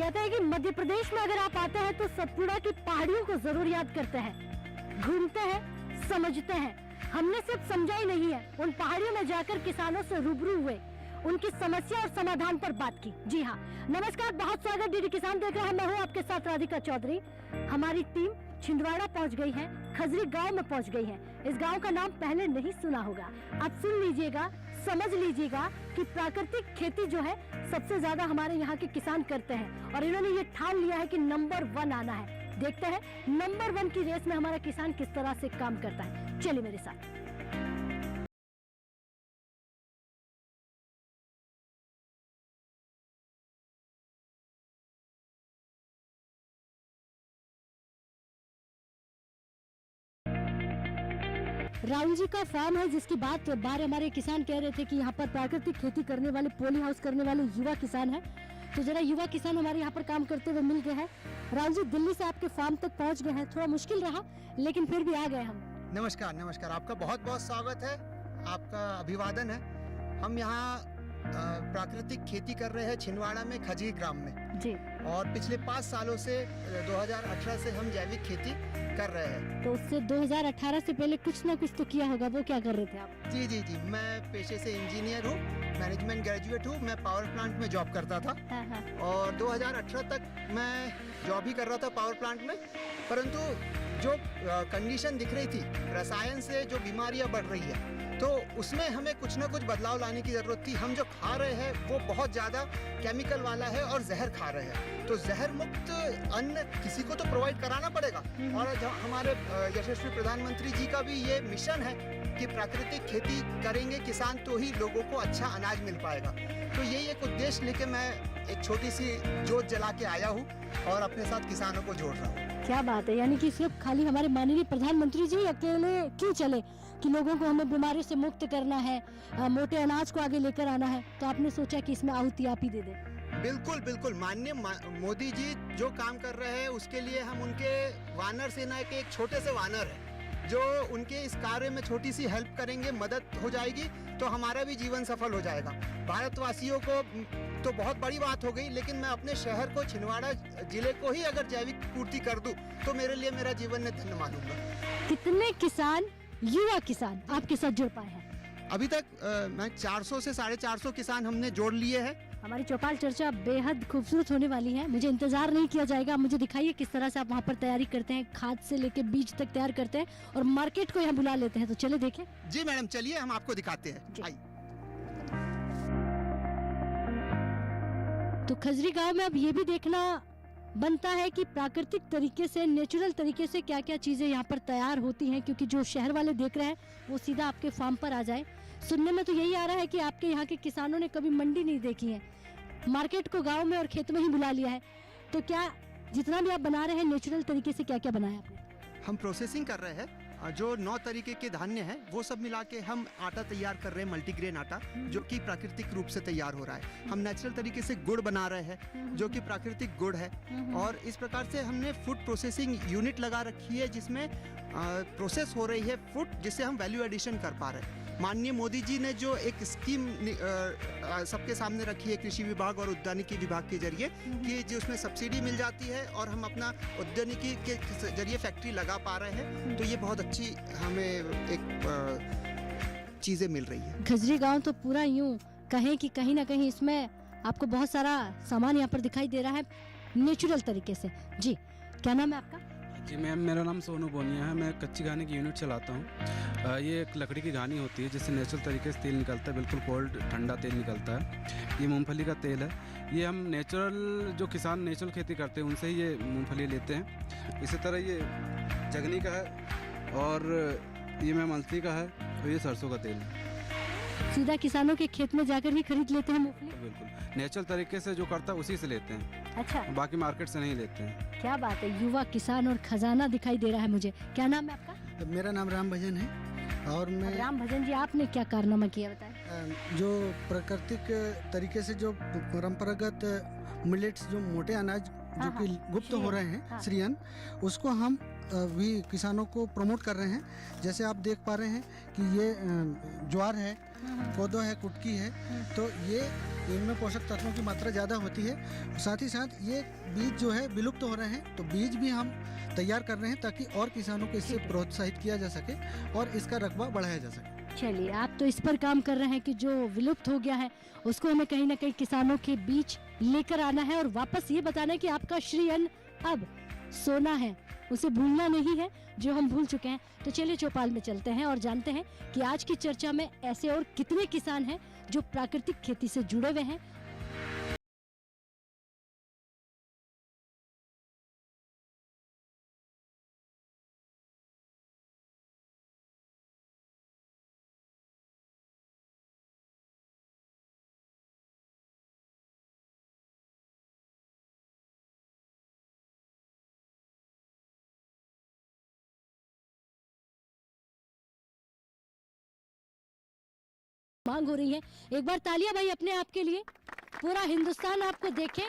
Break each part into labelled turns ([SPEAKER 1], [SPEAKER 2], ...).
[SPEAKER 1] कहते हैं कि मध्य प्रदेश में अगर आप आते हैं तो सतपुड़ा की पहाड़ियों को जरूर याद करते हैं, घूमते हैं, समझते हैं। हमने सिर्फ समझा ही नहीं है, उन पहाड़ियों में जाकर किसानों से रूबरू हुए, उनकी समस्या और समाधान पर बात की। जी हाँ, नमस्कार, बहुत स्वागत डीडी किसान देख रहे हैं। मैं हूँ आपके साथ राधिका चौधरी। हमारी टीम छिंदवाड़ा पहुँच गई है, खजरी गांव में पहुँच गई है। इस गांव का नाम पहले नहीं सुना होगा, आप सुन लीजिएगा, समझ लीजिएगा कि प्राकृतिक खेती जो है सबसे ज्यादा हमारे यहाँ के किसान करते हैं और इन्होंने ये ठान लिया है कि नंबर 1 आना है। देखते हैं नंबर 1 की रेस में हमारा किसान किस तरह से काम करता है। चलिए मेरे साथ। राहुल जी का फार्म है, जिसकी बात बार हमारे किसान कह रहे थे कि यहाँ पर प्राकृतिक खेती करने वाले, पॉली हाउस करने वाले युवा किसान हैं। तो जरा युवा किसान हमारे यहाँ पर काम करते हुए मिल गए हैं। राहुल जी, दिल्ली से आपके फार्म तक पहुँच गए हैं, थोड़ा मुश्किल रहा लेकिन फिर भी आ गए हम।
[SPEAKER 2] नमस्कार नमस्कार, आपका बहुत बहुत स्वागत है, आपका अभिवादन है। हम यहाँ प्राकृतिक खेती कर रहे हैं छिंदवाड़ा में, खजरी ग्राम में
[SPEAKER 1] जी।
[SPEAKER 2] और पिछले 5 सालों से 2018 से हम जैविक खेती कर रहे हैं।
[SPEAKER 1] तो उससे 2018 से पहले कुछ ना कुछ तो किया होगा, वो क्या कर रहे थे आप?
[SPEAKER 2] जी जी जी, मैं पेशे से इंजीनियर हूँ, मैनेजमेंट ग्रेजुएट हूँ। मैं पावर प्लांट में जॉब करता था।
[SPEAKER 1] हाँ।
[SPEAKER 2] और 2018 तक मैं जॉब ही कर रहा था पावर प्लांट में, परंतु जो कंडीशन दिख रही थी, रसायन से जो बीमारियां बढ़ रही है, तो उसमें हमें कुछ ना कुछ बदलाव लाने की ज़रूरत थी। हम जो खा रहे हैं वो बहुत ज़्यादा केमिकल वाला है और जहर खा रहे हैं, तो जहर मुक्त अन्न किसी को तो प्रोवाइड कराना पड़ेगा। और हमारे यशस्वी प्रधानमंत्री जी का भी ये मिशन है कि प्राकृतिक खेती करेंगे किसान तो ही लोगों को अच्छा अनाज मिल पाएगा। तो यही एक उद्देश्य लेके मैं एक छोटी सी जोत जला के आया हूँ और अपने साथ किसानों को जोड़ रहा हूँ।
[SPEAKER 1] क्या बात है, यानी कि सिर्फ खाली हमारे माननीय प्रधानमंत्री जी अकेले क्यों चले कि लोगों को हमें बीमारी से मुक्त करना है, मोटे अनाज को आगे लेकर आना है, तो आपने सोचा कि इसमें आहुति आप ही दे दें।
[SPEAKER 2] बिल्कुल बिल्कुल, माननीय मोदी जी जो काम कर रहे हैं उसके लिए हम उनके वानर सेना के एक छोटे से वानर हैं, जो उनके इस कार्य में छोटी सी हेल्प करेंगे, मदद हो जाएगी तो हमारा भी जीवन सफल हो जाएगा। भारतवासियों को तो बहुत बड़ी बात हो गई, लेकिन मैं अपने शहर को, छिंदवाड़ा जिले को ही अगर जैविक पूर्ति कर दूं तो मेरे लिए मेरा जीवन में धन्य मानूंगा।
[SPEAKER 1] कितने किसान, युवा किसान आपके साथ जुड़ पाए हैं?
[SPEAKER 2] अभी तक मैं 400 से 450 किसान हमने जोड़ लिए हैं।
[SPEAKER 1] हमारी चौपाल चर्चा बेहद खूबसूरत होने वाली है, मुझे इंतजार नहीं किया जाएगा। आप मुझे दिखाइए किस तरह से आप वहाँ पर तैयारी करते हैं, खाद से लेके बीज तक तैयार करते हैं और मार्केट को यहाँ बुला लेते हैं। तो चले देखें।
[SPEAKER 2] जी मैडम, चलिए हम आपको दिखाते हैं। आइए।
[SPEAKER 1] तो खजरी गांव में अब ये भी देखना बनता है कि प्राकृतिक तरीके से, नेचुरल तरीके से क्या क्या चीजें यहाँ पर तैयार होती हैं, क्योंकि जो शहर वाले देख रहे हैं वो सीधा आपके फार्म पर आ जाए। सुनने में तो यही आ रहा है कि आपके यहाँ के किसानों ने कभी मंडी नहीं देखी है, मार्केट को गांव में और खेत में ही बुला लिया है। तो क्या जितना भी आप बना रहे हैं नेचुरल तरीके से, क्या क्या बनाया आपने?
[SPEAKER 2] हम प्रोसेसिंग कर रहे हैं, जो 9 तरीके के धान्य हैं वो सब मिला के हम आटा तैयार कर रहे हैं, मल्टीग्रेन आटा, जो कि प्राकृतिक रूप से तैयार हो रहा है। हम नेचुरल तरीके से गुड़ बना रहे हैं, जो कि प्राकृतिक गुड़ है। और इस प्रकार से हमने फूड प्रोसेसिंग यूनिट लगा रखी है, जिसमें प्रोसेस हो रही है फूड, जिससे हम वैल्यू एडिशन कर पा रहे हैं। माननीय मोदी जी ने जो एक स्कीम सबके सामने रखी है कृषि विभाग और उद्यानिकी विभाग के जरिए, कि जो उसमें सब्सिडी मिल जाती है और हम अपना उद्यानिकी के जरिए फैक्ट्री लगा पा रहे हैं, तो ये बहुत अच्छी हमें एक चीज़ें मिल रही है।
[SPEAKER 1] खजरी गांव तो पूरा यूं कहें कि कहीं ना कहीं इसमें आपको बहुत सारा सामान यहाँ पर दिखाई दे रहा है नेचुरल तरीके से। जी, क्या नाम है आपका?
[SPEAKER 3] जी मैम, मेरा नाम सोनू बोनिया है। मैं कच्ची घानी की यूनिट चलाता हूँ। ये एक लकड़ी की घानी होती है जिससे नेचुरल तरीके से तेल निकलता है, बिल्कुल कोल्ड ठंडा तेल निकलता है। ये मूंगफली का तेल है। ये हम नेचुरल, जो किसान नेचुरल खेती करते हैं उनसे ही ये मूंगफली लेते हैं। इसी तरह ये जगनी का है और ये मैं मलसी का है और ये सरसों का तेल है।
[SPEAKER 1] सीधा किसानों के खेत में जाकर ही खरीद लेते हैं मूंगफली?
[SPEAKER 3] बिल्कुल, नेचुरल तरीके से जो करता है उसी से लेते हैं।
[SPEAKER 1] अच्छा,
[SPEAKER 3] बाकी मार्केट से नहीं लेते हैं।
[SPEAKER 1] क्या बात है, युवा किसान और खजाना दिखाई दे रहा है मुझे। क्या नाम है आपका?
[SPEAKER 4] मेरा नाम राम भजन है और मैं
[SPEAKER 1] राम भजन जी, आपने क्या कारनामा किया बताएं?
[SPEAKER 4] जो प्राकृतिक तरीके से जो परंपरागत मिलेट्स, जो मोटे अनाज जो कि गुप्त हो रहे हैं, श्रीअन्न, उसको हम भी किसानों को प्रमोट कर रहे हैं। जैसे आप देख पा रहे हैं कि ये ज्वार है, कोदो है, कुटकी है, तो ये इनमें पोषक तत्वों की मात्रा ज़्यादा होती है। साथ ही साथ ये बीज जो है विलुप्त हो रहे हैं, तो बीज भी हम तैयार कर रहे हैं ताकि और किसानों को इससे प्रोत्साहित किया जा सके और इसका रकबा बढ़ाया जा सके।
[SPEAKER 1] चलिए, आप तो इस पर काम कर रहे हैं कि जो विलुप्त हो गया है उसको हमें कहीं ना कहीं किसानों के बीच लेकर आना है और वापस ये बताना है कि आपका श्री अन्न अब सोना है, उसे भूलना नहीं है जो हम भूल चुके हैं। तो चलिए चौपाल में चलते हैं और जानते हैं कि आज की चर्चा में ऐसे और कितने किसान हैं जो प्राकृतिक खेती से जुड़े हुए हैं। मांग हो रही है। एक बार तालियां भाई अपने आप के लिए। पूरा हिंदुस्तान आपको देखे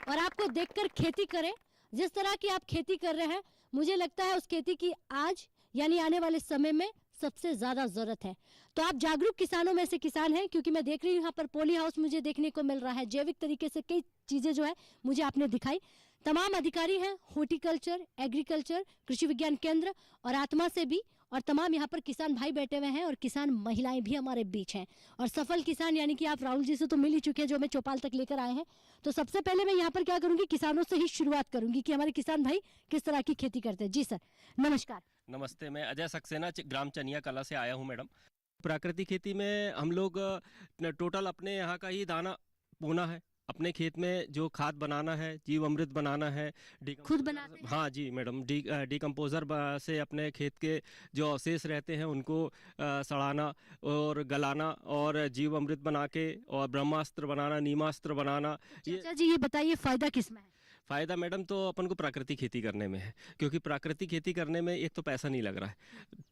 [SPEAKER 1] और आपको देखकर खेती करे। जिस तरह की आप खेती कर रहे हैं, मुझे लगता है उस खेती की आज यानी आने वाले समय में सबसे ज्यादा जरूरत है। तो आप जागरूक किसानों में से किसान हैं, क्योंकि मैं देख रही हूँ यहाँ पर पॉली हाउस मुझे देखने को मिल रहा है। जैविक तरीके से कई चीजें जो है मुझे आपने दिखाई। तमाम अधिकारी हैं हॉर्टिकल्चर, एग्रीकल्चर, कृषि विज्ञान केंद्र और आत्मा से भी, और तमाम यहाँ पर किसान भाई बैठे हुए हैं और किसान महिलाएं भी हमारे बीच हैं। और सफल किसान यानी कि आप राहुल जी से तो मिल ही चुके हैं, जो हमें चौपाल तक लेकर आए हैं। तो सबसे पहले मैं यहाँ पर क्या करूंगी, किसानों से ही शुरुआत करूंगी कि हमारे किसान भाई किस तरह की खेती करते हैं। जी सर, नमस्कार।
[SPEAKER 5] नमस्ते, मैं अजय सक्सेना ग्राम चनिया कला से आया हूँ मैडम। प्राकृतिक खेती में हम लोग टोटल अपने यहाँ का ही दाना बोना है, अपने खेत में जो खाद बनाना है, जीव अमृत बनाना है,
[SPEAKER 1] खुद बनाते हैं?
[SPEAKER 5] हाँ जी मैडम, डिकम्पोजर से अपने खेत के जो अवशेष रहते हैं उनको सड़ाना और गलाना और जीव अमृत बना के और ब्रह्मास्त्र बनाना, नीमास्त्र बनाना।
[SPEAKER 1] चाचा जी, ये बताइए फायदा किसमें है?
[SPEAKER 5] फ़ायदा मैडम तो अपन को प्राकृतिक खेती करने में है, क्योंकि प्राकृतिक खेती करने में एक तो पैसा नहीं लग रहा है,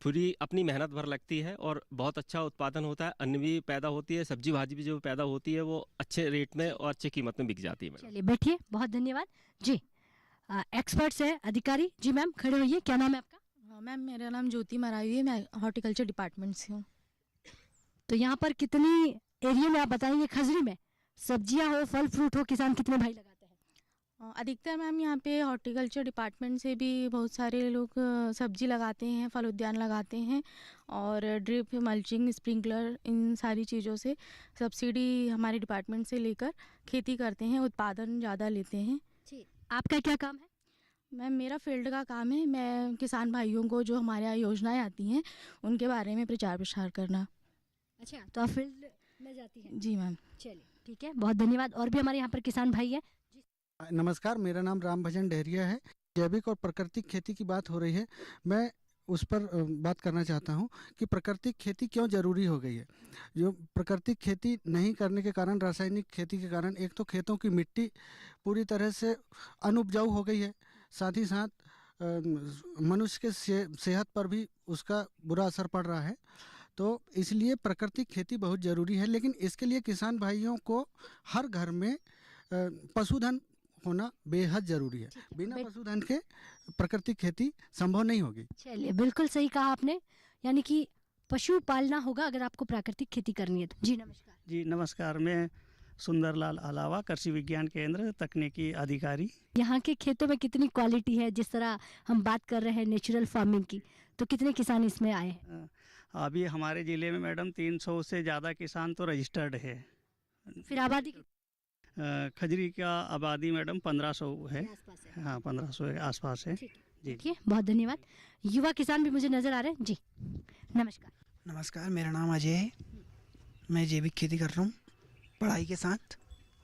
[SPEAKER 5] पूरी अपनी मेहनत भर लगती है और बहुत अच्छा उत्पादन होता है, अन्न भी पैदा होती है, सब्जी भाजी भी जो पैदा होती है वो अच्छे रेट में और अच्छी कीमत में बिक जाती है मैडम।
[SPEAKER 1] चलिए बैठिए, बहुत धन्यवाद जी। एक्सपर्ट्स है अधिकारी जी। मैम खड़े होइए, क्या नाम है आपका?
[SPEAKER 6] मैम मेरा नाम ज्योति मरावी है, मैं हॉर्टिकल्चर डिपार्टमेंट से हूँ।
[SPEAKER 1] तो यहाँ पर कितनी एरिया में आप बताएंगे खजरी में सब्जियां हो, फल फ्रूट हो, किसान कितने भाई लगाते हैं?
[SPEAKER 6] अधिकतर मैम यहाँ पे हॉर्टिकल्चर डिपार्टमेंट से भी बहुत सारे लोग सब्जी लगाते हैं, फल उद्यान लगाते हैं और ड्रिप, मल्चिंग, स्प्रिंकलर, इन सारी चीज़ों से सब्सिडी हमारे डिपार्टमेंट से लेकर खेती करते हैं, उत्पादन ज़्यादा लेते हैं।
[SPEAKER 1] आपका क्या काम है?
[SPEAKER 6] मैम मेरा फील्ड का काम है, मैं किसान भाइयों को जो हमारे यहाँ योजनाएं आती हैं उनके बारे में प्रचार प्रसार करना।
[SPEAKER 1] अच्छा, तो आप फील्ड में जाती हैं?
[SPEAKER 6] जी मैम।
[SPEAKER 1] चलिए ठीक है, बहुत धन्यवाद। और भी हमारे यहाँ पर किसान भाई हैं।
[SPEAKER 4] नमस्कार, मेरा नाम राम भजन डहरिया है। जैविक और प्राकृतिक खेती की बात हो रही है, मैं उस पर बात करना चाहता हूं कि प्राकृतिक खेती क्यों ज़रूरी हो गई है। जो प्राकृतिक खेती नहीं करने के कारण, रासायनिक खेती के कारण, एक तो खेतों की मिट्टी पूरी तरह से अनउपजाऊ हो गई है, साथ ही साथ मनुष्य के सेहत पर भी उसका बुरा असर पड़ रहा है। तो इसलिए प्राकृतिक खेती बहुत ज़रूरी है, लेकिन इसके लिए किसान भाइयों को हर घर में पशुधन होना बेहद जरूरी है। बिना पशुधन के प्राकृतिक खेती संभव नहीं होगी।
[SPEAKER 1] चलिए, बिल्कुल सही कहा आपने, यानी कि पशु पालना होगा अगर आपको प्राकृतिक खेती करनी है तो। जी नमस्कार।
[SPEAKER 7] जी नमस्कार, मैं सुंदरलाल अलावा, कृषि विज्ञान केंद्र, तकनीकी अधिकारी।
[SPEAKER 1] यहाँ के खेतों में कितनी क्वालिटी है? जिस तरह हम बात कर रहे हैं नेचुरल फार्मिंग की, तो कितने किसान इसमें आए हैं?
[SPEAKER 7] अभी हमारे ज़िले में मैडम 300 से ज़्यादा किसान तो रजिस्टर्ड है।
[SPEAKER 1] फिर आबादी
[SPEAKER 7] खजरी का आबादी मैडम 1500 है। हाँ, 1500 के आसपास है।
[SPEAKER 1] जी, बहुत धन्यवाद। युवा किसान भी मुझे नजर आ रहे हैं। जी नमस्कार।
[SPEAKER 8] नमस्कार, मेरा नाम अजय है, मैं जैविक खेती कर रहा हूँ पढ़ाई के साथ।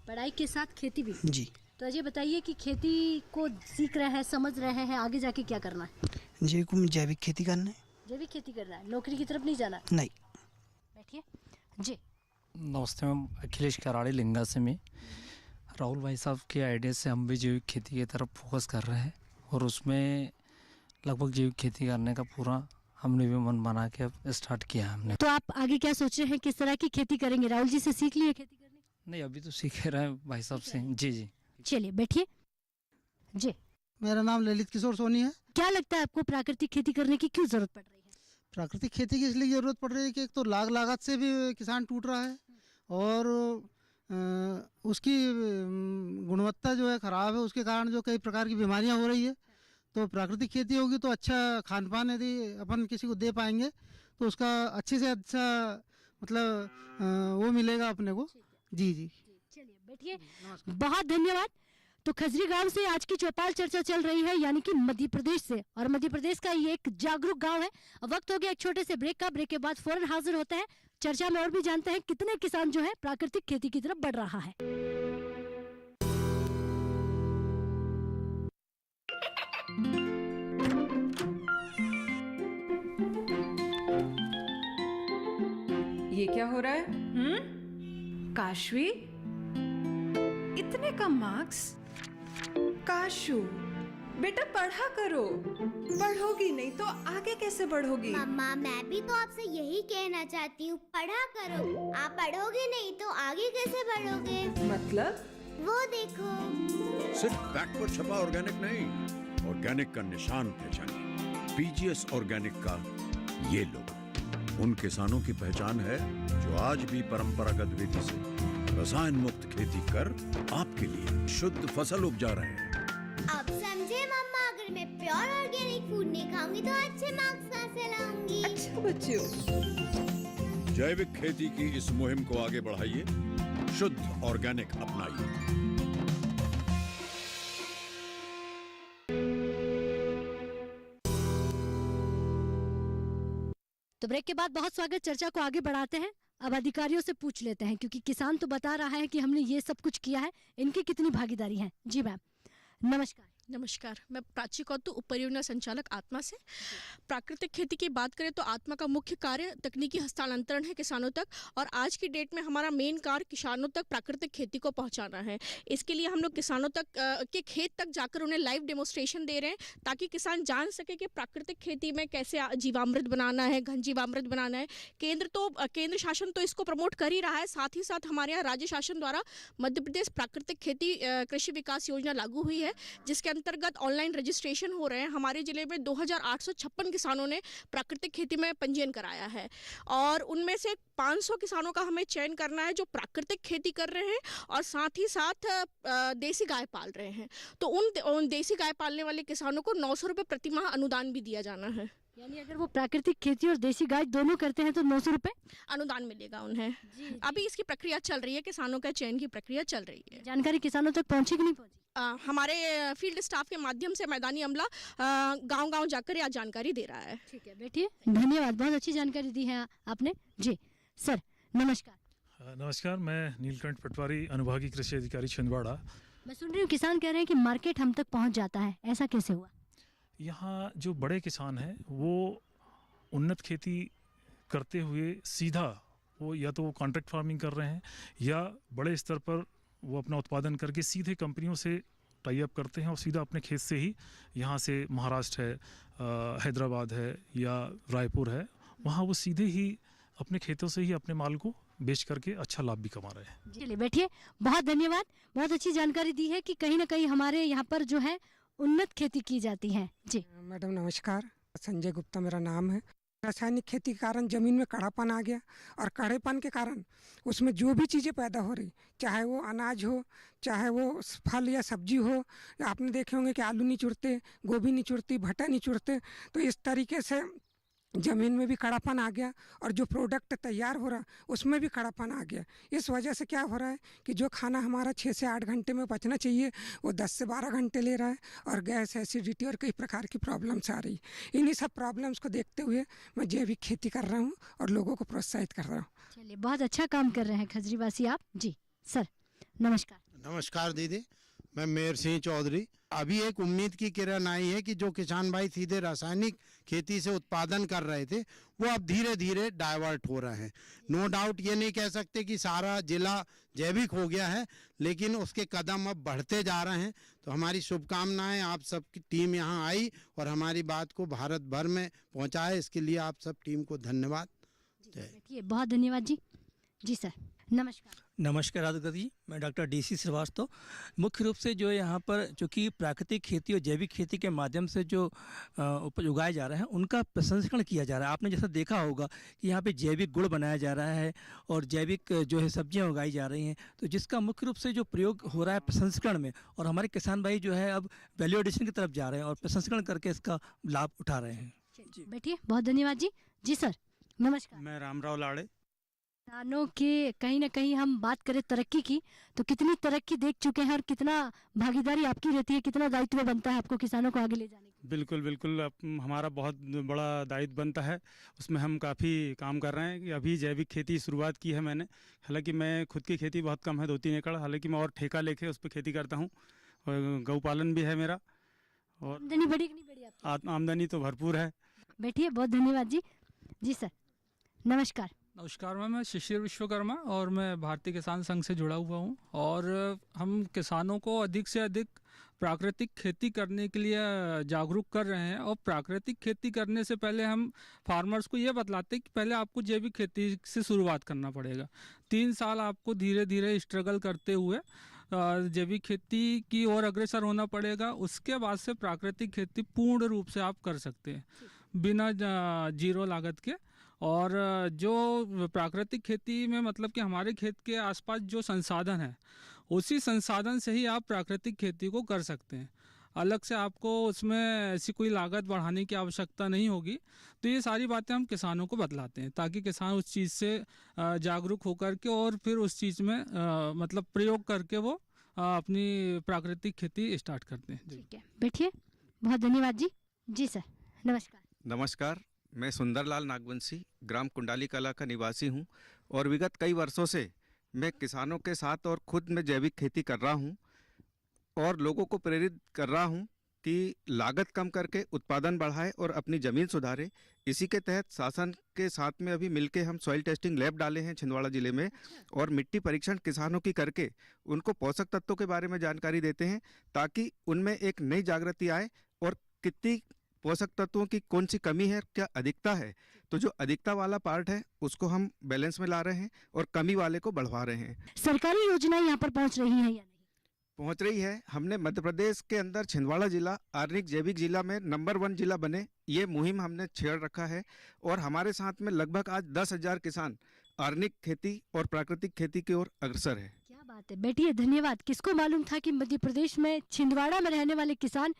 [SPEAKER 1] पढ़ाई के साथ खेती भी?
[SPEAKER 8] जी।
[SPEAKER 1] तो अजय बताइए कि खेती को सीख रहे हैं, समझ रहे हैं, आगे जाके क्या करना है?
[SPEAKER 8] जी को जैविक खेती करना है।
[SPEAKER 1] जैविक खेती करना है, नौकरी की तरफ नहीं जाना?
[SPEAKER 8] नहीं।
[SPEAKER 1] बैठिए जी।
[SPEAKER 9] नमस्ते मैम, अखिलेश कराड़ी लिंगा से। मैं राहुल भाई साहब के आइडिया से हम भी जैविक खेती की तरफ फोकस कर रहे हैं और उसमें लगभग जैविक खेती करने का पूरा हमने भी मन बना के अब स्टार्ट किया हमने।
[SPEAKER 1] तो आप आगे क्या सोच रहे हैं, किस तरह की खेती करेंगे? राहुल जी से सीख लिए खेती करनी?
[SPEAKER 9] नहीं, अभी तो सीख रहे हैं भाई साहब से। जी जी।
[SPEAKER 1] चलिए बैठिए जी।
[SPEAKER 4] मेरा नाम ललित किशोर सोनी है।
[SPEAKER 1] क्या लगता है आपको प्राकृतिक खेती करने की क्यों जरूरत पड़ रही है?
[SPEAKER 4] प्राकृतिक खेती की इसलिए ज़रूरत पड़ रही है कि एक तो लागत से भी किसान टूट रहा है और उसकी गुणवत्ता जो है ख़राब है, उसके कारण जो कई प्रकार की बीमारियां हो रही है। तो प्राकृतिक खेती होगी तो अच्छा खान पान यदि अपन किसी को दे पाएंगे तो उसका अच्छे से अच्छा मतलब वो मिलेगा अपने को। जी जी,
[SPEAKER 1] चलिए बैठिए, बहुत धन्यवाद। तो खजरी गांव से आज की चौपाल चर्चा चल रही है, यानी कि मध्य प्रदेश से, और मध्य प्रदेश का ये एक जागरूक गांव है। अब वक्त हो गया एक छोटे से ब्रेक का। ब्रेक के बाद फौरन हाजिर होते हैं चर्चा में और भी जानते हैं कितने किसान जो है प्राकृतिक खेती की तरफ बढ़ रहा है।
[SPEAKER 10] ये क्या हो रहा है? काशवी, इतने कम मार्क्स? काशू बेटा पढ़ा करो, पढ़ोगी नहीं तो आगे कैसे बढ़ोगी?
[SPEAKER 11] मम्मा मैं भी तो आपसे यही कहना चाहती हूँ, पढ़ा करो। आप पढ़ोगे नहीं तो आगे कैसे बढ़ोगे?
[SPEAKER 10] मतलब?
[SPEAKER 11] वो देखो,
[SPEAKER 12] सिर्फ बैक पर छपा ऑर्गेनिक नहीं, ऑर्गेनिक का निशान पहचानिए। पीजीएस ऑर्गेनिक का ये लोगो उन किसानों की पहचान है जो आज भी परंपरागत विधि से रसायन मुक्त खेती कर आपके लिए शुद्ध फसल उपजा रहे हैं।
[SPEAKER 11] अब समझे मम्मा, अगर मैं प्योर ऑर्गेनिक फूड नहीं खाऊंगी तो अच्छे मार्क्स कहाँ से लाऊंगी?
[SPEAKER 10] अच्छा बच्चों,
[SPEAKER 12] जैविक खेती की इस मुहिम को आगे बढ़ाइए, शुद्ध ऑर्गेनिक अपनाइए।
[SPEAKER 1] तो ब्रेक के बाद बहुत स्वागत। चर्चा को आगे बढ़ाते हैं। अब अधिकारियों से पूछ लेते हैं, क्योंकि किसान तो बता रहा है कि हमने ये सब कुछ किया है, इनकी कितनी भागीदारी है। जी मैम, नमस्कार।
[SPEAKER 13] नमस्कार, मैं प्राची कौतु, उप परियोजना संचालक आत्मा से। प्राकृतिक खेती की बात करें तो आत्मा का मुख्य कार्य तकनीकी हस्तांतरण है किसानों तक, और आज की डेट में हमारा मेन कार्य किसानों तक प्राकृतिक खेती को पहुंचाना है। इसके लिए हम लोग किसानों तक के खेत तक जाकर उन्हें लाइव डेमोस्ट्रेशन दे रहे हैं, ताकि किसान जान सके कि प्राकृतिक खेती में कैसे जीवामृत बनाना है, घन जीवामृत बनाना है। केंद्र शासन तो इसको प्रमोट कर ही रहा है, साथ ही साथ हमारे यहाँ राज्य शासन द्वारा मध्य प्रदेश प्राकृतिक खेती कृषि विकास योजना लागू हुई है, जिसके अंतर्गत ऑनलाइन रजिस्ट्रेशन हो रहे हैं। हमारे जिले में 2856 किसानों ने प्राकृतिक खेती में पंजीयन कराया है, और उनमें से 500 किसानों का हमें चयन करना है जो प्राकृतिक खेती कर रहे हैं और साथ ही साथ देसी गाय पाल रहे हैं। तो उन देसी गाय पालने वाले किसानों को 900 रुपये प्रति माह अनुदान भी दिया जाना है।
[SPEAKER 1] यानी अगर वो प्राकृतिक खेती और देसी गाय दोनों करते हैं तो 900 रुपये
[SPEAKER 13] अनुदान मिलेगा उन्हें। अभी इसकी प्रक्रिया चल रही है, किसानों का चयन की प्रक्रिया चल रही है।
[SPEAKER 1] जानकारी किसानों तक पहुंची कि नहीं पहुंची?
[SPEAKER 13] हमारे फील्ड स्टाफ के माध्यम से मैदानी अमला गांव-गांव जाकर यह जानकारी दे रहा है।
[SPEAKER 1] ठीक है, बैठिए। धन्यवाद, बहुत अच्छी जानकारी दी है आपने। जी सर, नमस्कार।
[SPEAKER 14] नमस्कार, मैं नीलकंठ पटवारी, अनुभागीय कृषि अधिकारी छिंदवाड़ा।
[SPEAKER 1] मैं सुन रही हूँ किसान कह रहे हैं कि मार्केट हम तक पहुँच जाता है, ऐसा कैसे हुआ?
[SPEAKER 14] यहाँ जो बड़े किसान हैं वो उन्नत खेती करते हुए सीधा वो या तो कॉन्ट्रैक्ट फार्मिंग कर रहे हैं, या बड़े स्तर पर वो अपना उत्पादन करके सीधे कंपनियों से टाई अप करते हैं और सीधा अपने खेत से ही, यहाँ से महाराष्ट्र है, हैदराबाद है या रायपुर है, वहाँ वो सीधे ही अपने खेतों से ही अपने माल को बेच करके अच्छा लाभ भी कमा रहे हैं।
[SPEAKER 1] चलिए बैठिए, बहुत धन्यवाद, बहुत अच्छी जानकारी दी है कि कहीं ना कहीं हमारे यहाँ पर जो है उन्नत खेती की जाती है। जी
[SPEAKER 15] मैडम नमस्कार, संजय गुप्ता मेरा नाम है। रासायनिक खेती के कारण ज़मीन में कड़ापन आ गया, और कड़ेपन के कारण उसमें जो भी चीज़ें पैदा हो रही, चाहे वो अनाज हो, चाहे वो फल या सब्जी हो, आपने देखे होंगे कि आलू नहीं चुरते, गोभी नहीं चुरती, भट्टा नहीं चुरते, तो इस तरीके से ज़मीन में भी कड़ापन आ गया, और जो प्रोडक्ट तैयार हो रहा उसमें भी कड़ापन आ गया। इस वजह से क्या हो रहा है कि जो खाना हमारा 6 से 8 घंटे में पचना चाहिए वो 10 से 12 घंटे ले रहा है, और गैस, एसिडिटी और कई प्रकार की प्रॉब्लम्स आ रही। इन्हीं सब प्रॉब्लम्स को देखते हुए मैं जैविक खेती कर रहा हूँ और लोगों को प्रोत्साहित कर रहा हूँ।
[SPEAKER 1] चलिए, बहुत अच्छा काम कर रहे हैं खजरीवासी आप। जी सर, नमस्कार।
[SPEAKER 16] नमस्कार दीदी, मैं मेहर सिंह चौधरी। अभी एक उम्मीद की किरण आई है कि जो किसान भाई सीधे रासायनिक खेती से उत्पादन कर रहे थे वो अब धीरे धीरे डाइवर्ट हो रहे हैं। नो डाउट ये नहीं कह सकते कि सारा जिला जैविक हो गया है, लेकिन उसके कदम अब बढ़ते जा रहे हैं। तो हमारी शुभकामनाएं, आप सबकी टीम यहाँ आई और हमारी बात को भारत भर में पहुँचाए, इसके लिए आप सब टीम को धन्यवाद।
[SPEAKER 1] बहुत धन्यवाद जी। जी सर, नमस्कार।
[SPEAKER 17] नमस्कार राधिका जी, मैं डॉक्टर DC श्रीवास्तव। मुख्य रूप से जो यहाँ पर चूँकि प्राकृतिक खेती और जैविक खेती के माध्यम से जो उपज उगाए जा रहे हैं उनका प्रसंस्करण किया जा रहा है। आपने जैसा देखा होगा कि यहाँ पे जैविक गुड़ बनाया जा रहा है और जैविक जो है सब्जियाँ उगाई जा रही हैं, तो जिसका मुख्य रूप से जो प्रयोग हो रहा है प्रसंस्करण में, और हमारे किसान भाई जो है अब वैल्यू एडिशन की तरफ जा रहे हैं और प्रसंस्करण करके इसका लाभ उठा रहे हैं।
[SPEAKER 1] बैठिए, बहुत धन्यवाद जी। जी सर, नमस्कार।
[SPEAKER 18] मैं रामराव लाड़े।
[SPEAKER 1] किसानों के कहीं ना कहीं हम बात करें तरक्की की, तो कितनी तरक्की देख चुके हैं और कितना भागीदारी आपकी रहती है, कितना दायित्व बनता है आपको किसानों को आगे ले जाने की?
[SPEAKER 18] बिल्कुल बिल्कुल, हमारा बहुत बड़ा दायित्व बनता है, उसमें हम काफ़ी काम कर रहे हैं। कि अभी जैविक खेती शुरुआत की है मैंने, हालांकि मैं खुद की खेती बहुत कम है, 2-3 एकड़, हालांकि मैं और ठेका लेके उस पर खेती करता हूँ। और गौपालन भी है मेरा। और
[SPEAKER 1] आमदनी बड़ी कि नहीं बड़ी आपकी?
[SPEAKER 18] आमदनी तो भरपूर है।
[SPEAKER 1] बैठिए, बहुत धन्यवाद जी। जी सर, नमस्कार।
[SPEAKER 19] नमस्कार मैम, मैं शिशिर विश्वकर्मा और मैं भारतीय किसान संघ से जुड़ा हुआ हूँ। और हम किसानों को अधिक से अधिक प्राकृतिक खेती करने के लिए जागरूक कर रहे हैं। और प्राकृतिक खेती करने से पहले हम फार्मर्स को ये बतलाते हैं कि पहले आपको जैविक खेती से शुरुआत करना पड़ेगा। 3 साल आपको धीरे धीरे स्ट्रगल करते हुए जैविक खेती की ओर अग्रसर होना पड़ेगा। उसके बाद से प्राकृतिक खेती पूर्ण रूप से आप कर सकते हैं बिना जीरो लागत के। और जो प्राकृतिक खेती में मतलब कि हमारे खेत के आसपास जो संसाधन है, उसी संसाधन से ही आप प्राकृतिक खेती को कर सकते हैं। अलग से आपको उसमें ऐसी कोई लागत बढ़ाने की आवश्यकता नहीं होगी। तो ये सारी बातें हम किसानों को बतलाते हैं ताकि किसान उस चीज़ से जागरूक होकर के और फिर उस चीज़ में मतलब प्रयोग करके वो अपनी प्राकृतिक खेती स्टार्ट करते हैं।
[SPEAKER 1] ठीक है, बैठिए, बहुत धन्यवाद जी। जी सर, नमस्कार।
[SPEAKER 20] नमस्कार, मैं सुंदरलाल नागवंशी ग्राम कुंडाली कला का निवासी हूं और विगत कई वर्षों से मैं किसानों के साथ और खुद में जैविक खेती कर रहा हूं और लोगों को प्रेरित कर रहा हूं कि लागत कम करके उत्पादन बढ़ाए और अपनी ज़मीन सुधारे। इसी के तहत शासन के साथ में अभी मिलके हम सॉइल टेस्टिंग लैब डाले हैं छिंदवाड़ा ज़िले में और मिट्टी परीक्षण किसानों की करके उनको पोषक तत्वों के बारे में जानकारी देते हैं ताकि उनमें एक नई जागृति आए और कितनी पोषक तत्वों की कौन सी कमी है, क्या अधिकता है। तो जो अधिकता वाला पार्ट है उसको हम बैलेंस में ला रहे हैं और कमी वाले को बढ़वा रहे हैं।
[SPEAKER 1] सरकारी योजनाएं यहाँ पर पहुँच रही हैं या नहीं?
[SPEAKER 20] पहुँच रही है। हमने मध्य प्रदेश के अंदर छिंदवाड़ा जिला आर्निक जैविक जिला में नंबर 1 जिला बने, ये मुहिम हमने छेड़ रखा है। और हमारे साथ में लगभग आज 10,000 किसान आर्निक खेती और प्राकृतिक खेती की ओर अग्रसर है।
[SPEAKER 1] क्या बात है, बैठिए, धन्यवाद। किसको मालूम था कि मध्य प्रदेश में छिंदवाड़ा में रहने वाले किसान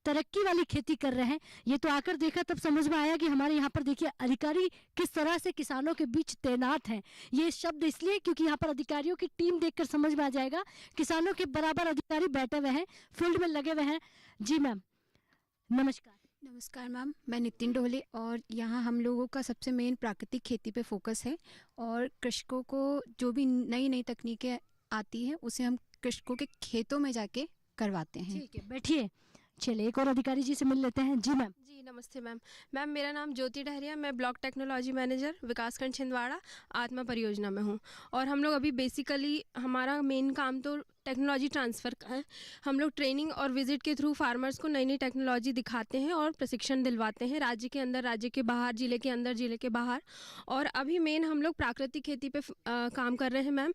[SPEAKER 1] तरक्की वाली खेती कर रहे हैं। ये तो आकर देखा तब समझ में आया कि हमारे यहाँ पर देखिए अधिकारी किस तरह से किसानों के बीच तैनात हैं। ये शब्द इसलिए क्योंकि यहाँ पर अधिकारियों की टीम देखकर समझ में आ जाएगा, किसानों के बराबर अधिकारी बैठे हुए हैं, फील्ड में लगे हुए हैं। जी मैम, नमस्कार।
[SPEAKER 21] नमस्कार मैम, मैं नितिन डोले और यहाँ हम लोगों का सबसे मेन प्राकृतिक खेती पे फोकस है। और कृषकों को जो भी नई नई तकनीकें आती हैं उसे हम कृषकों के खेतों में जाके करवाते हैं।
[SPEAKER 1] ठीक है, बैठिए, चलिए एक और अधिकारी जी से मिल लेते हैं। जी मैम।
[SPEAKER 22] जी नमस्ते मैम। मैम मेरा नाम ज्योति डहरिया, मैं ब्लॉक टेक्नोलॉजी मैनेजर विकासखंड छिंदवाड़ा आत्मा परियोजना में हूँ। और हम लोग अभी बेसिकली हमारा मेन काम तो टेक्नोलॉजी ट्रांसफ़र का है। हम लोग ट्रेनिंग और विजिट के थ्रू फार्मर्स को नई नई टेक्नोलॉजी दिखाते हैं और प्रशिक्षण दिलवाते हैं, राज्य के अंदर, राज्य के बाहर, जिले के अंदर, जिले के बाहर। और अभी मेन हम लोग प्राकृतिक खेती पे काम कर रहे हैं मैम।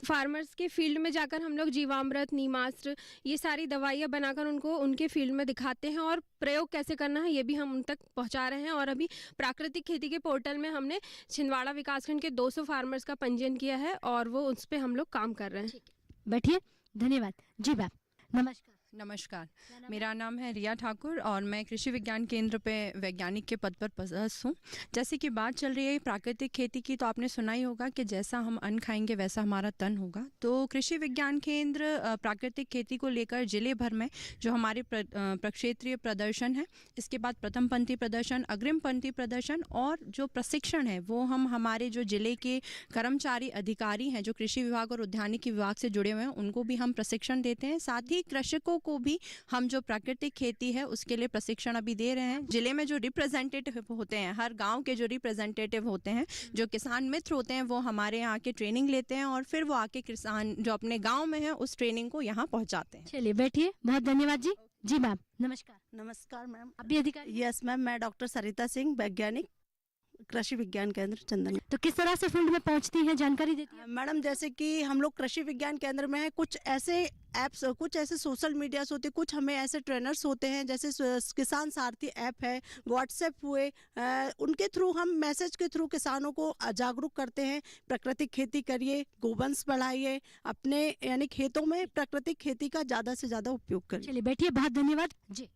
[SPEAKER 22] फार्मर्स के फील्ड में जाकर हम लोग जीवामृत, नीमास्त्र, ये सारी दवाइयाँ बनाकर उनको उनके फील्ड में दिखाते हैं और प्रयोग कैसे करना है ये भी हम उन तक पहुँचा रहे हैं। और अभी प्राकृतिक खेती के पोर्टल में हमने छिंदवाड़ा विकासखंड के 200 फार्मर्स का पंजीयन किया है और वो उस पर हम लोग काम कर रहे हैं।
[SPEAKER 1] बैठिए, धन्यवाद। जी मैम, नमस्कार।
[SPEAKER 23] नमस्कार, मेरा नाम है रिया ठाकुर और मैं कृषि विज्ञान केंद्र पे वैज्ञानिक के पद पर पदस्थ हूँ। जैसे कि बात चल रही है प्राकृतिक खेती की, तो आपने सुना ही होगा कि जैसा हम अन्न खाएंगे वैसा हमारा तन होगा। तो कृषि विज्ञान केंद्र प्राकृतिक खेती को लेकर जिले भर में जो हमारे प्रक्षेत्रीय प्रदर्शन है, इसके बाद प्रथम पंक्ति प्रदर्शन, अग्रिम पंक्ति प्रदर्शन और जो प्रशिक्षण है वो हम हमारे जो जिले के कर्मचारी अधिकारी हैं जो कृषि विभाग और उद्यानिकी विभाग से जुड़े हुए हैं उनको भी हम प्रशिक्षण देते हैं। साथ ही कृषकों को भी हम जो प्राकृतिक खेती है उसके लिए प्रशिक्षण अभी दे रहे हैं। जिले में जो रिप्रेजेंटेटिव होते हैं, हर गांव के जो रिप्रेजेंटेटिव होते हैं, जो किसान मित्र होते हैं, वो हमारे यहाँ के ट्रेनिंग लेते हैं और फिर वो आके किसान जो अपने गांव में है उस ट्रेनिंग को यहाँ पहुँचाते हैं।
[SPEAKER 1] चलिए बैठिए, बहुत धन्यवाद जी। जी मैम, नमस्कार।
[SPEAKER 24] नमस्कार मैम।
[SPEAKER 1] अभी अधिकारी?
[SPEAKER 24] यस मैम, मैं डॉक्टर सरिता सिंह, वैज्ञानिक
[SPEAKER 2] कृषि विज्ञान केंद्र चंदन।
[SPEAKER 1] तो किस तरह से फील्ड में पहुंचती हैं, जानकारी देती हैं?
[SPEAKER 2] मैडम जैसे कि हम लोग कृषि विज्ञान केंद्र में हैं, कुछ ऐसे ऐप्स, कुछ ऐसे सोशल मीडियाज होते, कुछ हमें ऐसे ट्रेनर्स होते हैं, जैसे किसान सारथी ऐप है, व्हाट्सएप हुए, उनके थ्रू हम मैसेज के थ्रू किसानों को जागरूक करते हैं। प्राकृतिक खेती करिए, गोवंश बढ़ाइए, अपने यानी खेतों में प्राकृतिक खेती का ज़्यादा से ज़्यादा उपयोग करिए।
[SPEAKER 1] चलिए बैठिए, बहुत धन्यवाद जी।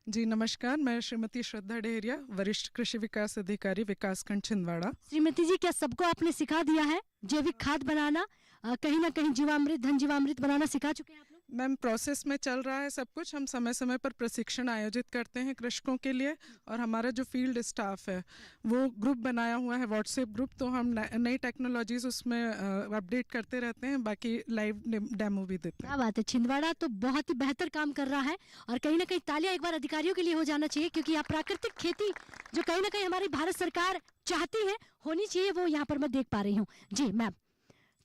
[SPEAKER 3] जी नमस्कार, मैं श्रीमती श्रद्धा डेहरिया, वरिष्ठ कृषि विकास अधिकारी, विकासखंड छिंदवाड़ा।
[SPEAKER 1] श्रीमती जी, क्या सबको आपने सिखा दिया है जैविक खाद बनाना, कहीं ना कहीं जीवामृत, धन जीवामृत बनाना सिखा चुके हैं आप लोग?
[SPEAKER 3] मैम प्रोसेस में चल रहा है सब कुछ। हम समय समय पर प्रशिक्षण आयोजित करते हैं कृषकों के लिए, और हमारा जो फील्ड स्टाफ है वो ग्रुप बनाया हुआ है, व्हाट्सएप ग्रुप, तो हम नई टेक्नोलॉजीज उसमें अपडेट करते रहते हैं, बाकी लाइव डेमो भी देते हैं।
[SPEAKER 1] क्या बात है, छिंदवाड़ा तो बहुत ही बेहतर काम कर रहा है, और कहीं ना कहीं तालियां एक बार अधिकारियों के लिए हो जाना चाहिए, क्योंकि यहाँ प्राकृतिक खेती जो कहीं ना कहीं हमारी भारत सरकार चाहती है होनी चाहिए, वो यहाँ पर मैं देख पा रही हूँ। जी मैम,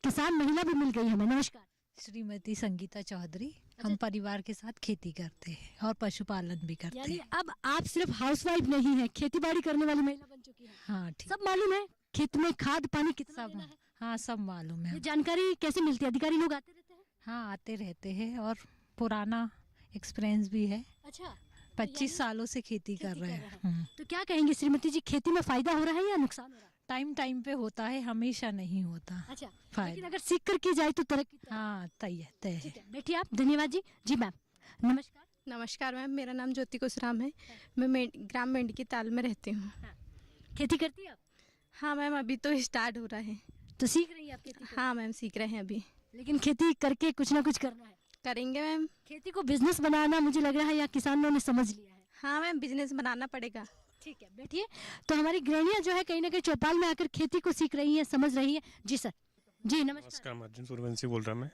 [SPEAKER 1] किसान महिला भी मिल गई हमें, नमस्कार।
[SPEAKER 5] श्रीमती संगीता चौधरी, हम परिवार के साथ खेती करते हैं और पशुपालन भी करते
[SPEAKER 1] यानी
[SPEAKER 5] हैं।
[SPEAKER 1] अब आप सिर्फ हाउसवाइफ नहीं है, खेती बाड़ी करने वाली महिला बन चुकी है।
[SPEAKER 5] हाँ ठीक,
[SPEAKER 1] सब मालूम है खेत में खाद पानी कितना
[SPEAKER 5] सब
[SPEAKER 1] देना है?
[SPEAKER 5] हाँ सब मालूम है।
[SPEAKER 1] ये जानकारी कैसे मिलती है? अधिकारी लोग आते रहते हैं?
[SPEAKER 5] हाँ आते रहते हैं, और पुराना एक्सपीरियंस भी है।
[SPEAKER 1] अच्छा,
[SPEAKER 5] 25 सालों से खेती कर रहे हैं।
[SPEAKER 1] तो क्या कहेंगे श्रीमती जी, खेती में फायदा हो रहा है या नुकसान हो रहा है?
[SPEAKER 5] टाइम टाइम पे होता है, हमेशा नहीं होता।
[SPEAKER 1] अच्छा,
[SPEAKER 5] फायदा।
[SPEAKER 1] लेकिन अगर सीख कर की जाए तो तरक्की
[SPEAKER 5] हाँ तय है।
[SPEAKER 1] बैठिए आप, धन्यवाद जी। जी मैम नमस्कार।
[SPEAKER 24] नमस्कार मैम, मेरा नाम ज्योति कुशराम है, मैं ग्राम मेंढी की ताल में रहती हूँ।
[SPEAKER 1] खेती करती है आप?
[SPEAKER 24] हाँ मैम, अभी तो स्टार्ट हो रहा है।
[SPEAKER 1] तो सीख रही है आप खेती?
[SPEAKER 24] हाँ मैम, सीख रहे हैं अभी।
[SPEAKER 1] लेकिन खेती करके कुछ ना कुछ करना है।
[SPEAKER 24] करेंगे मैम।
[SPEAKER 1] खेती को बिजनेस बनाना मुझे लग रहा है या किसानों ने समझ लिया है।
[SPEAKER 24] हाँ मैम, बिजनेस बनाना पड़ेगा।
[SPEAKER 1] ठीक है, बैठिए। तो हमारी गृहणियाँ जो है कहीं ना कहीं चौपाल में आकर खेती को सीख रही हैं, समझ रही हैं। जी सर। जी नमस्कार।
[SPEAKER 25] अर्जुन सूर्यवंशी बोल रहा मैं।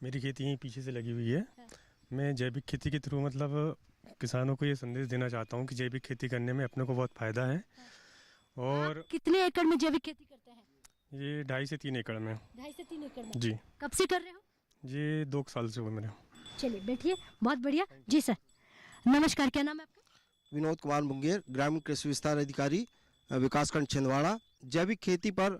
[SPEAKER 25] मेरी खेती यहीं पीछे से लगी हुई है। मैं जैविक खेती के थ्रू मतलब किसानों को ये संदेश देना चाहता हूँ कि जैविक खेती करने में अपने को बहुत फायदा है। और
[SPEAKER 1] कितने एकड़ में जैविक खेती करते हैं?
[SPEAKER 25] ये 2.5 से 3 एकड़ में।
[SPEAKER 1] 2.5 से 3 एकड़ में?
[SPEAKER 25] जी।
[SPEAKER 1] कब से कर रहे हो?
[SPEAKER 25] ये 2 साल से हुए मेरे।
[SPEAKER 1] चलिए बैठिए, बहुत बढ़िया। जी सर नमस्कार, क्या नाम है आपका?
[SPEAKER 26] विनोद कुमार मुंगेर, ग्रामीण कृषि विस्तार अधिकारी, विकासखंड छिंदवाड़ा। जैविक खेती पर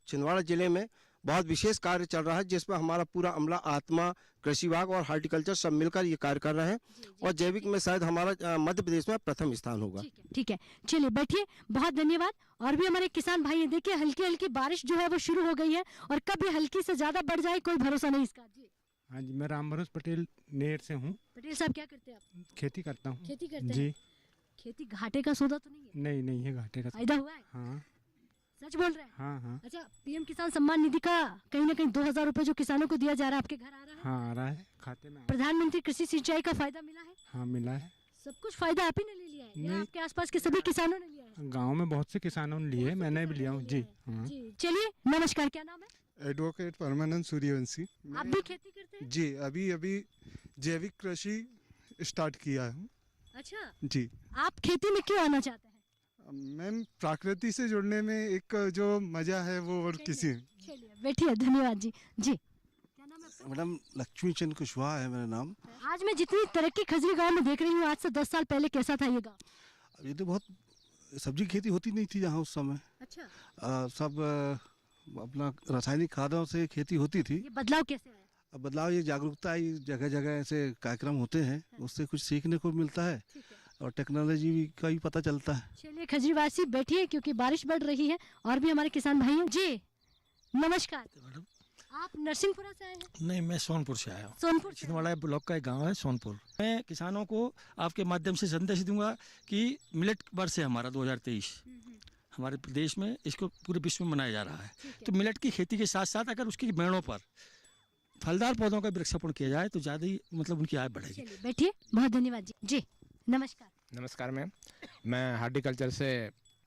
[SPEAKER 26] छिंदवाड़ा जिले में बहुत विशेष कार्य चल रहा है, जिसमें हमारा पूरा अमला, आत्मा, कृषि विभाग और हार्टिकल्चर सब मिलकर ये कार्य कर रहे हैं, और जैविक में शायद हमारा मध्य प्रदेश में प्रथम स्थान होगा।
[SPEAKER 1] ठीक है, चलिए बैठिए, बहुत धन्यवाद। और भी हमारे किसान भाई हैं, देखिए हल्की हल्की बारिश जो है वो शुरू हो गई है, और कब ये हल्की से ज्यादा बढ़ जाए कोई भरोसा नहीं इसका। जी
[SPEAKER 27] हाँ जी, मैं राम भरोस पटेल नेर से हूँ।
[SPEAKER 1] पटेल साहब क्या करते हैं आप?
[SPEAKER 27] खेती करता हूँ।
[SPEAKER 1] खेती करते
[SPEAKER 27] जी।
[SPEAKER 1] हैं? खेती घाटे का सौदा तो नहीं है?
[SPEAKER 27] नहीं नहीं है घाटे का।
[SPEAKER 1] फायदा हुआ है?
[SPEAKER 27] हाँ।
[SPEAKER 1] सच बोल रहे हैं?
[SPEAKER 27] हाँ हाँ।
[SPEAKER 1] अच्छा, पीएम किसान सम्मान निधि का कहीं ना कहीं 2000 रुपए जो किसानों को दिया जा रहा है, आपके घर आ रहा है?
[SPEAKER 27] हाँ आ रहा है, खाते में।
[SPEAKER 1] प्रधानमंत्री कृषि सिंचाई का फायदा मिला है?
[SPEAKER 27] हाँ मिला है।
[SPEAKER 1] सब कुछ फायदा आप ही ने ले लिया है या आपके आसपास के सभी किसानों ने लिया है?
[SPEAKER 27] गांव में बहुत से किसानों ने लिए, मैंने भी लिया हूँ। जी हाँ।
[SPEAKER 1] चलिए नमस्कार, क्या नाम है?
[SPEAKER 28] एडवोकेट परमानंद सूर्यवंशी।
[SPEAKER 1] आप भी खेती करते हैं?
[SPEAKER 28] जी, अभी जैविक कृषि स्टार्ट किया है।
[SPEAKER 1] अच्छा
[SPEAKER 28] जी।
[SPEAKER 1] आप खेती में क्यों आना चाहते हैं?
[SPEAKER 28] मैम, प्रकृति से जुड़ने में एक जो मजा है वो और किसी।
[SPEAKER 1] चलिए बैठिए, धन्यवाद जी। जी क्या नाम है?
[SPEAKER 29] मैडम लक्ष्मी चंद कुशवाहा है मेरा नाम।
[SPEAKER 1] आज मैं जितनी तरक्की खजरी गांव में देख रही हूँ, आज से 10 साल पहले कैसा था ये गाँव?
[SPEAKER 29] ये तो बहुत सब्जी खेती होती नहीं थी यहाँ उस समय।
[SPEAKER 1] अच्छा।
[SPEAKER 29] सब अपना रासायनिक खादों से खेती होती थी।
[SPEAKER 1] ये बदलाव कैसे आया?
[SPEAKER 29] अब बदलाव ये जागरूकता आई, जगह जगह ऐसे कार्यक्रम होते हैं, उससे कुछ सीखने को मिलता है और टेक्नोलॉजी का भी पता चलता है।
[SPEAKER 1] चलिए खजरीवासी बैठिए, क्योंकि बारिश बढ़ रही है और भी हमारे किसान भाई हैं। जी नमस्कार, आप नरसिंहपुरा से आए हैं?
[SPEAKER 17] नहीं, मैं सोनपुर से आया हूँ।
[SPEAKER 1] सोनपुर
[SPEAKER 17] छिंदवाड़ा ब्लॉक का एक गांव है सोनपुर। मैं किसानों को आपके माध्यम से संदेश दूंगा कि मिलेट वर्ष है हमारा 2023, हमारे प्रदेश में इसको पूरे विश्व में मनाया जा रहा है। तो मिलेट की खेती के साथ साथ अगर उसकी मेड़ों पर फलदार पौधों का वृक्षारोपण किया जाए तो ज़्यादा ही मतलब उनकी आय बढ़ेगी।
[SPEAKER 1] बैठिए, बहुत धन्यवाद जी। जी नमस्कार।
[SPEAKER 30] नमस्कार मैम, मैं हार्टिकल्चर से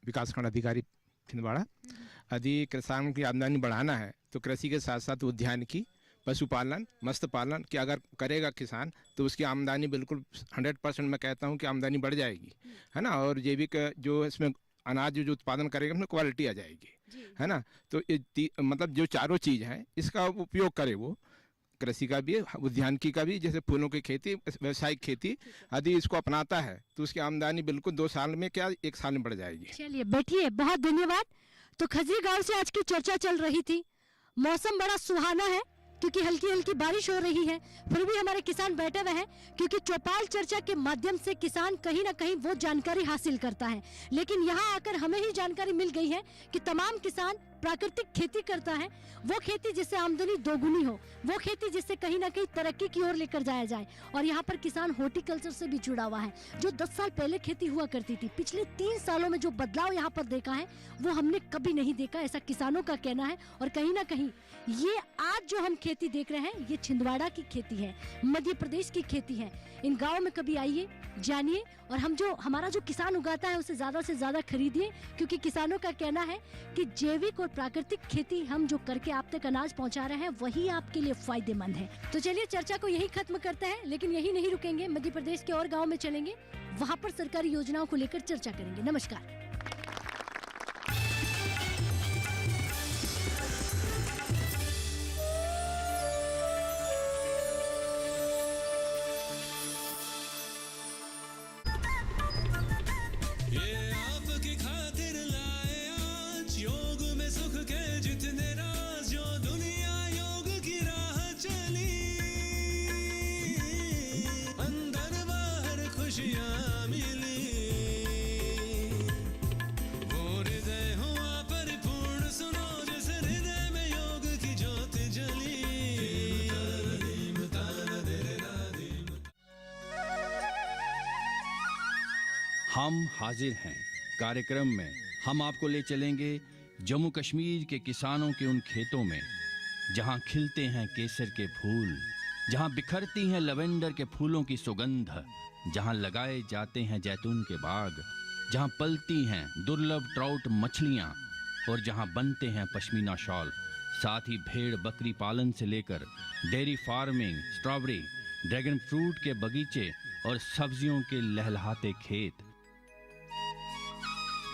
[SPEAKER 30] विकासखंड अधिकारी छिंदवाड़ा। यदि किसान की आमदनी बढ़ाना है तो कृषि के साथ साथ उद्यान की, पशुपालन, मत्स्य पालन की अगर करेगा किसान तो उसकी आमदनी बिल्कुल 100% मैं कहता हूँ कि आमदनी बढ़ जाएगी, है ना। और जैविक जो इसमें अनाज जो उत्पादन करेगा उसमें क्वालिटी आ जाएगी, है ना। तो ये मतलब जो चारों चीज़ हैं इसका उपयोग करे वो, कृषि का भी उद्यानिकी का भी, जैसे फूलों की खेती, व्यावसायिक खेती, यदि इसको अपनाता है तो उसकी आमदनी बिल्कुल 2 साल में क्या 1 साल में बढ़ जाएगी।
[SPEAKER 1] चलिए बैठिए, बहुत धन्यवाद। तो खजरी गांव से आज की चर्चा चल रही थी। मौसम बड़ा सुहाना है क्योंकि हल्की हल्की बारिश हो रही है, फिर भी हमारे किसान बैठे हुए हैं क्योंकि चौपाल चर्चा के माध्यम से किसान कहीं ना कहीं वो जानकारी हासिल करता है। लेकिन यहाँ आकर हमें ही जानकारी मिल गई है कि तमाम किसान प्राकृतिक खेती करता है, वो खेती जिससे आमदनी दोगुनी हो, वो खेती जिससे कहीं ना कहीं तरक्की की ओर लेकर जाया जाए। और यहाँ पर किसान हॉर्टिकल्चर से भी जुड़ा हुआ है। जो 10 साल पहले खेती हुआ करती थी, पिछले 3 सालों में जो बदलाव यहाँ पर देखा है वो हमने कभी नहीं देखा, ऐसा किसानों का कहना है। और कहीं ना कहीं ये आज जो हम खेती देख रहे हैं ये छिंदवाड़ा की खेती है, मध्य प्रदेश की खेती है। इन गाँव में कभी आइए, जानिए, और हमारा जो किसान उगाता है उसे ज्यादा से ज्यादा खरीदिए, क्योंकि किसानों का कहना है कि जैविक और प्राकृतिक खेती हम जो करके आप तक अनाज पहुंचा रहे हैं वही आपके लिए फायदेमंद है। तो चलिए चर्चा को यही खत्म करते हैं, लेकिन यही नहीं रुकेंगे, मध्य प्रदेश के और गाँव में चलेंगे, वहाँ पर सरकारी योजनाओं को लेकर चर्चा करेंगे। नमस्कार।
[SPEAKER 4] हम हाजिर हैं कार्यक्रम में हम आपको ले चलेंगे जम्मू कश्मीर के किसानों के उन खेतों में जहां खिलते हैं केसर के फूल, जहां बिखरती हैं लवेंडर के फूलों की सुगंध, जहां लगाए जाते हैं जैतून के बाग, जहां पलती हैं दुर्लभ ट्राउट मछलियां और जहां बनते हैं पश्मीना शॉल। साथ ही भेड़ बकरी पालन से लेकर dairy farming, strawberry, dragon fruit के बगीचे और सब्जियों के लहलहाते खेत।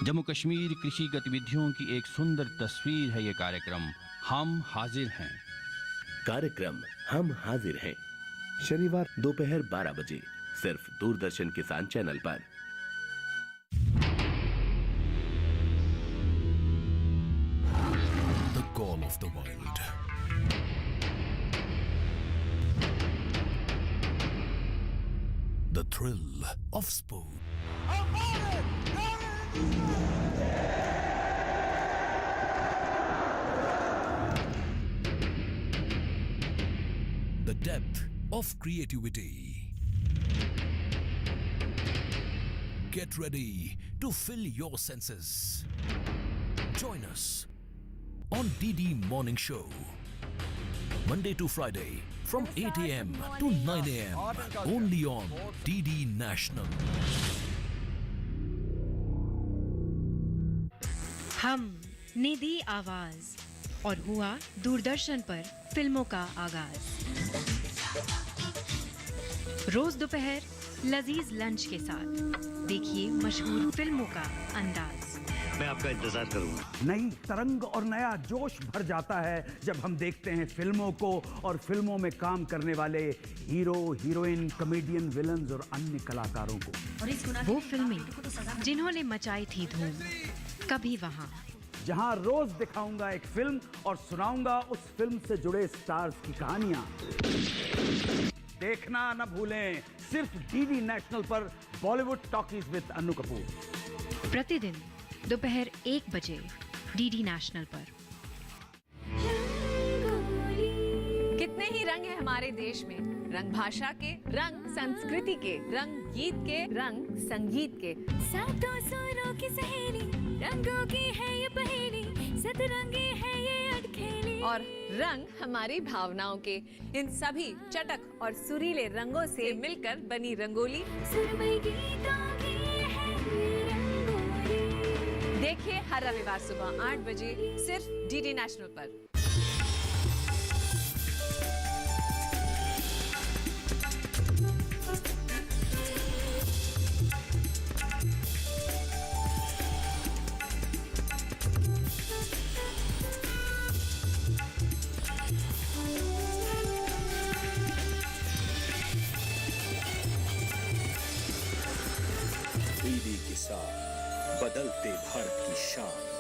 [SPEAKER 4] जम्मू कश्मीर कृषि गतिविधियों की एक सुंदर तस्वीर है ये कार्यक्रम हम हाजिर हैं।
[SPEAKER 6] कार्यक्रम हम हाजिर हैं शनिवार दोपहर 12 बजे सिर्फ दूरदर्शन किसान चैनल पर।
[SPEAKER 7] The call of the wild. The thrill of sport. The depth of creativity. Get ready to fill your senses. Join us on DD Morning Show, Monday to Friday from 8 a.m. to 9 a.m. only on DD National.
[SPEAKER 8] हम निधि आवाज और हुआ दूरदर्शन पर फिल्मों का आगाज। रोज दोपहर लजीज लंच के साथ देखिए मशहूर फिल्मों का अंदाज।
[SPEAKER 9] मैं आपका इंतजार करूंगा।
[SPEAKER 10] नई तरंग और नया जोश भर जाता है जब हम देखते हैं फिल्मों को और फिल्मों में काम करने वाले हीरो, हीरोइन, कॉमेडियन, विलन्स और अन्य कलाकारों को।
[SPEAKER 8] वो फिल्में जिन्होंने मचाई थी धूम, कभी वहाँ
[SPEAKER 10] जहां रोज दिखाऊंगा एक फिल्म और सुनाऊंगा उस फिल्म से जुड़े स्टार्स की कहानियां। देखना न भूलें सिर्फ डीडी नेशनल पर बॉलीवुड टॉकीज विद अन्नू कपूर।
[SPEAKER 8] प्रतिदिन दोपहर 1 बजे डीडी नेशनल पर।
[SPEAKER 11] कितने ही रंग हैं हमारे देश में, रंग भाषा के, रंग संस्कृति के, रंग गीत के, रंग संगीत के।
[SPEAKER 12] सातों सुरों की सहेली, रंगों की है ये पहेली, सतरंगी है ये अटखेली।
[SPEAKER 11] और रंग हमारी भावनाओं के, इन सभी चटक और सुरीले रंगों से मिलकर बनी रंगोली।
[SPEAKER 12] सुरमई गीतों की है ये रंगोली।
[SPEAKER 11] देखिए हर रविवार सुबह 8 बजे सिर्फ डीडी नेशनल पर।
[SPEAKER 13] बदलते भारत की शान।